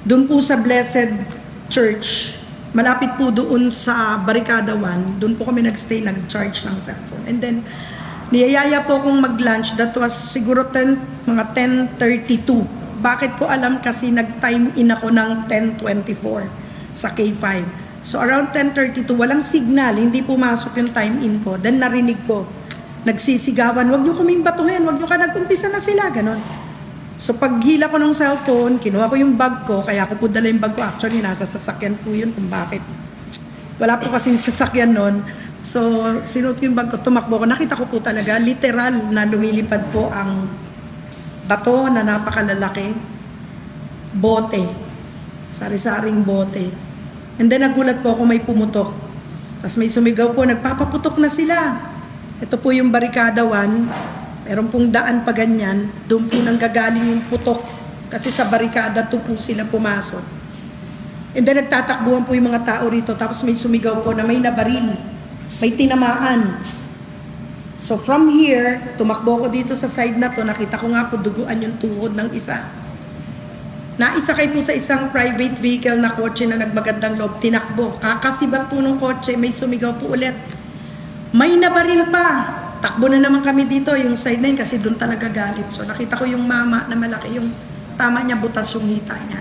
Doon po sa Blessed Church, malapit po doon sa Barricada 1, doon po kami nagstay, nag-charge ng cellphone. And then, niyayaya po akong mag-lunch. That was siguro mga 10:32. Bakit ko alam? Kasi nag-time in ako ng 10:24 sa K5. So around 10:32, walang signal, hindi pumasok yung time in ko. Then narinig ko, nagsisigawan, wag nyo kaming batuhin, wag nyo ka, nag-umpisa na sila, ganon. So paghila ko ng cellphone, kinuha ko yung bag ko, kaya ako po dala yung bag ko. Actually, nasa sasakyan po yun kung bakit. Wala po kasing sasakyan nun. So, sinuot ko yung bag ko, tumakbo ko. Nakita ko po talaga, literal na lumilipad po ang bato na napakalalaki. Bote. Sari-saring bote. And then nagulat po ako may pumutok. Tapos may sumigaw po, nagpapaputok na sila. Ito po yung Barricada 1. Meron pong daan pa ganyan, doon po nang gagaling yung putok. Kasi sa Barricada 2 po sila pumasok. And then nagtatakbuhan po yung mga tao rito. Tapos may sumigaw po na may nabaril. May tinamaan. So from here, tumakbo ko dito sa side na to, nakita ko nga po duguan yung tuhod ng isa. Naisakay po sa isang private vehicle na kotse na nagmagandang loob, tinakbo. Kakasibat po ng kotse, may sumigaw po ulit. May nabaril pa. Takbo na naman kami dito, yung side na yun, kasi doon talaga galit. So nakita ko yung mama na malaki, yung tama niya, butas yung hita niya.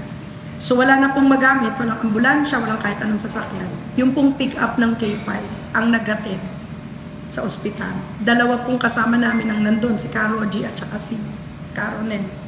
So wala na pong magamit, walang ambulansya, walang kahit anong sasakyan. Yung pong pick up ng K5 ang nagatid sa ospital. Dalawa pong kasama namin ang nandun, si Caro G at saka si Caroline.